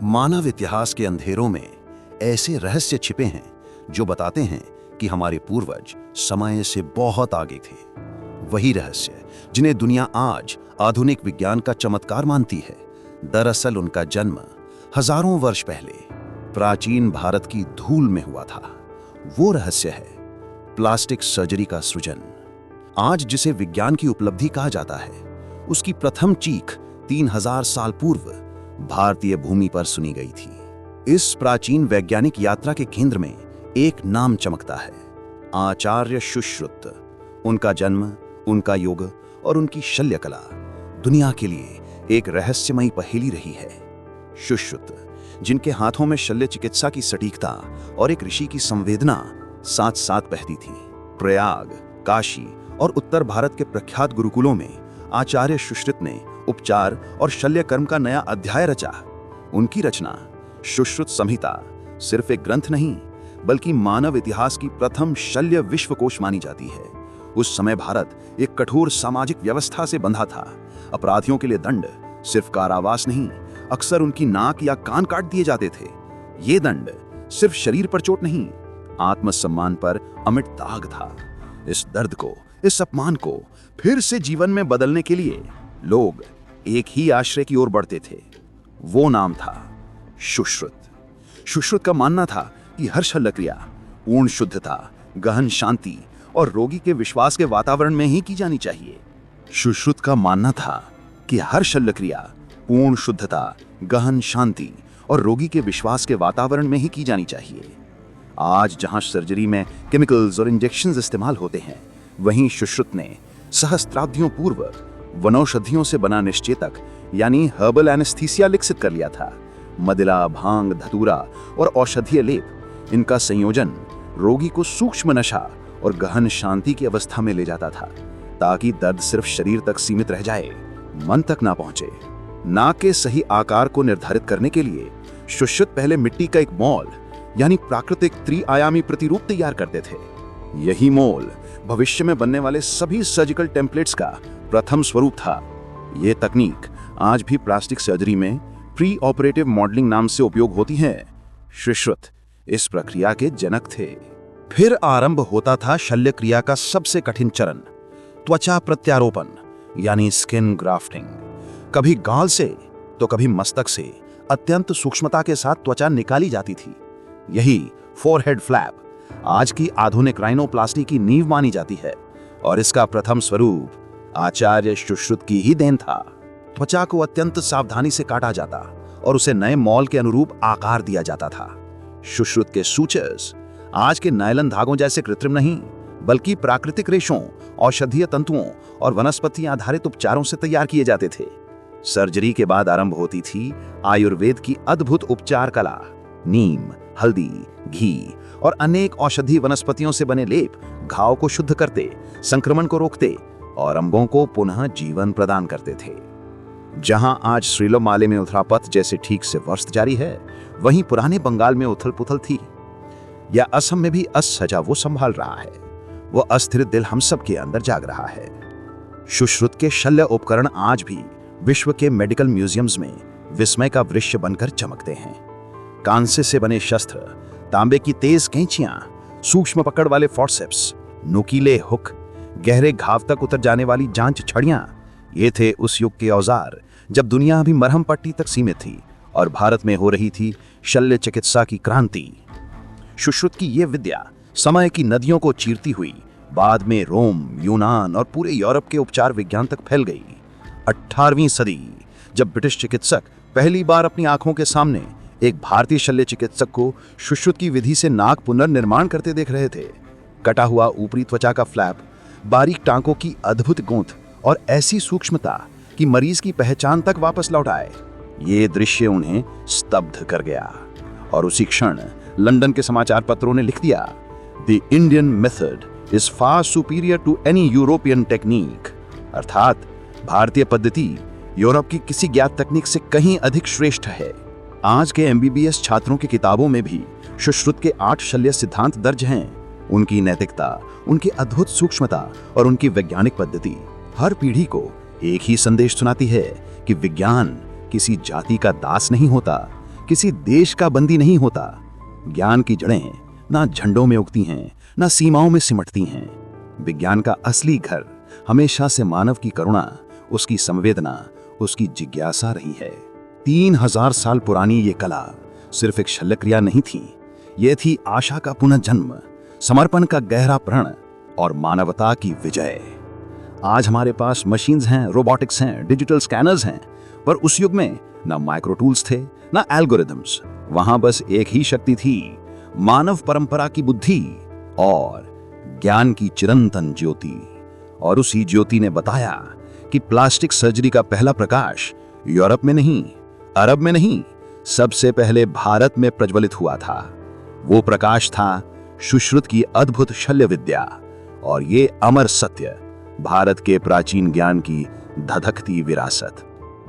मानव इतिहास के अंधेरों में ऐसे रहस्य छिपे हैं जो बताते हैं कि हमारे पूर्वज समय से बहुत आगे थे। वही रहस्य जिन्हें दुनिया आज आधुनिक विज्ञान का चमत्कार मानती है, दरअसल उनका जन्म हजारों वर्ष पहले प्राचीन भारत की धूल में हुआ था। वो रहस्य है प्लास्टिक सर्जरी का सृजन। आज जिसे विज्ञान की उपलब्धि कहा जाता है, उसकी प्रथम चीख 3000 साल पूर्व भारतीय भूमि पर सुनी गई थी। इस प्राचीन वैज्ञानिक यात्रा के केंद्र में एक नाम चमकता है, आचार्य सुश्रुत। उनका जन्म, उनका युग और उनकी शल्य कला दुनिया के लिए एक रहस्यमयी पहेली रही है। सुश्रुत, जिनके हाथों में शल्य चिकित्सा की सटीकता और एक ऋषि की संवेदना साथ साथ बहती थी। प्रयाग, काशी और उत्तर भारत के प्रख्यात गुरुकुलों में आचार्य सुश्रुत ने उपचार और शल्य कर्म का नया अध्याय रचा। उनकी रचना सुश्रुत संहिता सिर्फ एक ग्रंथ नहीं, बल्कि मानव इतिहास की प्रथम शल्य विश्वकोश मानी जाती है। उस समय भारत एक कठोर सामाजिक व्यवस्था से बंधा था। अपराधियों के लिए दंड सिर्फ कारावास नहीं, अक्सर उनकी नाक या कान काट दिए जाते थे। ये दंड सिर्फ शरीर पर चोट नहीं, आत्मसम्मान पर अमिट दाग था। इस दर्द को, इस अपमान को फिर से जीवन में बदलने के लिए लोग एक ही आश्रय की ओर बढ़ते थे। वो नाम था सुश्रुत। सुश्रुत का मानना था कि हर शल्य क्रिया पूर्ण शुद्धता, गहन शांति और रोगी के विश्वास के वातावरण में ही की जानी चाहिए। सुश्रुत का मानना था कि हर शल्य क्रिया पूर्ण शुद्धता, गहन शांति और रोगी के विश्वास के वातावरण में ही की जानी चाहिए। आज जहां सर्जरी में केमिकल्स और इंजेक्शंस इस्तेमाल होते हैं, वहीं सुश्रुत ने सहस्त्राब्दियों पूर्व वनौषधियों से बना निश्चेतक यानी हर्बल एनेस्थीसिया विकसित कर लिया था। मदिरा, भांग, धतूरा और औषधीय लेप, इनका संयोजन रोगी को सूक्ष्म नशा और गहन शांति की अवस्था में ले जाता था, ताकि दर्द सिर्फ शरीर तक सीमित रह जाए, मन तक ना पहुंचे। नाक के सही आकार को निर्धारित करने के लिए सुश्रुत पहले मिट्टी का एक मॉल यानी प्राकृतिक त्रिआयामी प्रतिरूप तैयार करते थे। यही मोल भविष्य में बनने वाले सभी सर्जिकल टेम्पलेट्स का प्रथम स्वरूप था। यह तकनीक आज भी प्लास्टिक सर्जरी में प्री ऑपरेटिव मॉडलिंग नाम से उपयोग होती है। सुश्रुत इस प्रक्रिया के जनक थे। फिर आरंभ होता था शल्य क्रिया का सबसे कठिन चरण, त्वचा प्रत्यारोपण यानी स्किन ग्राफ्टिंग। कभी गाल से तो कभी मस्तक से अत्यंत सूक्ष्मता के साथ त्वचा निकाली जाती थी। यही फोरहेड फ्लैप आज की आधुनिक राइनोप्लास्टी की नींव मानी जाती है, और इसका प्रथम स्वरूप आचार्य सुश्रुत की ही देन था। त्वचा को अत्यंत सावधानी से काटा जाता और उसे नए मॉल के अनुरूप आकार दिया जाता था। सुश्रुत के सूचर्स आज के नायलन धागों जैसे कृत्रिम नहीं, बल्कि प्राकृतिक रेशों, औषधीय तंतुओं और वनस्पति आधारित उपचारों से तैयार किए जाते थे। सर्जरी के बाद आरंभ होती थी आयुर्वेद की अद्भुत उपचार कला। नीम, हल्दी, घी और अनेक औषधीय वनस्पतियों से बने लेप घाव को शुद्ध करते, संक्रमण को रोकते और अंगों को पुनः जीवन प्रदान करते थे। जहां आज श्रीलोमाले में उथरापथ जैसे ठीक से वर्ष जारी है, वहीं पुराने बंगाल में उथल पुथल थी। या असम में भी असहजा वो संभाल रहा है। वो अस्थिर दिल हम सब के अंदर जाग रहा है। सुश्रुत के शल्य उपकरण आज भी विश्व के मेडिकल म्यूजियम्स में विस्मय का दृश्य बनकर चमकते हैं। कांसे से बने शस्त्र, तांबे की तेज कैंचियां, सूक्ष्म पकड़ वाले फॉर्सेप्स, नुकीले हुक, गहरे घाव तक उतर जाने वाली जांच छड़ियां, ये थे उस युग के औजार जब दुनिया अभी मरहम पट्टी तक सीमित थी और भारत में हो रही थी शल्य चिकित्सा की क्रांति। सुश्रुत की यह विद्या समय की नदियों को चीरती हुई बाद में रोम, यूनान और पूरे यूरोप के उपचार विज्ञान तक फैल गई। 18वीं सदी, जब ब्रिटिश चिकित्सक पहली बार अपनी आंखों के सामने एक भारतीय शल्य चिकित्सक को सुश्रुत की विधि से नाक पुनर्निर्माण करते देख रहे थे, कटा हुआ ऊपरी त्वचा का फ्लैप, बारीक टांकों की अद्भुत गूंथ और ऐसी सूक्ष्मता कि मरीज की पहचान तक वापस लौट आए, ये दृश्य उन्हें स्तब्ध कर गया। और उसी क्षण लंदन के समाचार पत्रों ने लिख दिया, the Indian method is far superior to any European technique, अर्थात भारतीय पद्धति यूरोप की किसी ज्ञात तकनीक से कहीं अधिक श्रेष्ठ है। आज के एमबीबीएस छात्रों की किताबों में भी सुश्रुत के 8 शल्य सिद्धांत दर्ज हैं। उनकी नैतिकता, उनकी अद्भुत सूक्ष्मता और उनकी वैज्ञानिक पद्धति हर पीढ़ी को एक ही संदेश सुनाती है कि विज्ञान किसी जाति का दास नहीं होता, किसी देश का बंदी नहीं होता। ज्ञान की जड़ें ना झंडों में उगती हैं, ना सीमाओं में सिमटती हैं। विज्ञान का असली घर हमेशा से मानव की करुणा, उसकी संवेदना, उसकी जिज्ञासा रही है। 3000 साल पुरानी ये कला सिर्फ एक शल्यक्रिया नहीं थी, ये थी आशा का पुनर्जन्म, समर्पण का गहरा प्रण और मानवता की विजय। आज हमारे पास मशीन्स हैं, रोबोटिक्स हैं, डिजिटल स्कैनर्स हैं, पर उस युग में ना माइक्रो टूल्स थे, ना एल्गोरिदम्स। वहां बस एक ही शक्ति थी, मानव परंपरा की बुद्धि और ज्ञान की चिरंतन ज्योति। और उसी ज्योति ने बताया कि प्लास्टिक सर्जरी का पहला प्रकाश यूरोप में नहीं, अरब में नहीं, सबसे पहले भारत में प्रज्वलित हुआ था। वो प्रकाश था सुश्रुत की अद्भुत शल्य विद्या और ये अमर सत्य, भारत के प्राचीन ज्ञान की धधकती विरासत।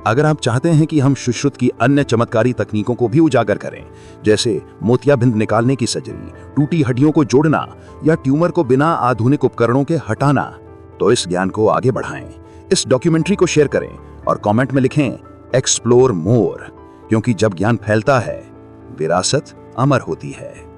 अगर आप चाहते हैं कि हम सुश्रुत की अन्य चमत्कारी तकनीकों को भी उजागर करें, जैसे मोतियाबिंद निकालने की सर्जरी, टूटी हड्डियों को जोड़ना या ट्यूमर को बिना आधुनिक उपकरणों के हटाना, तो इस ज्ञान को आगे बढ़ाएं। इस डॉक्यूमेंट्री को शेयर करें और कमेंट में लिखें एक्सप्लोर मोर, क्योंकि जब ज्ञान फैलता है, विरासत अमर होती है।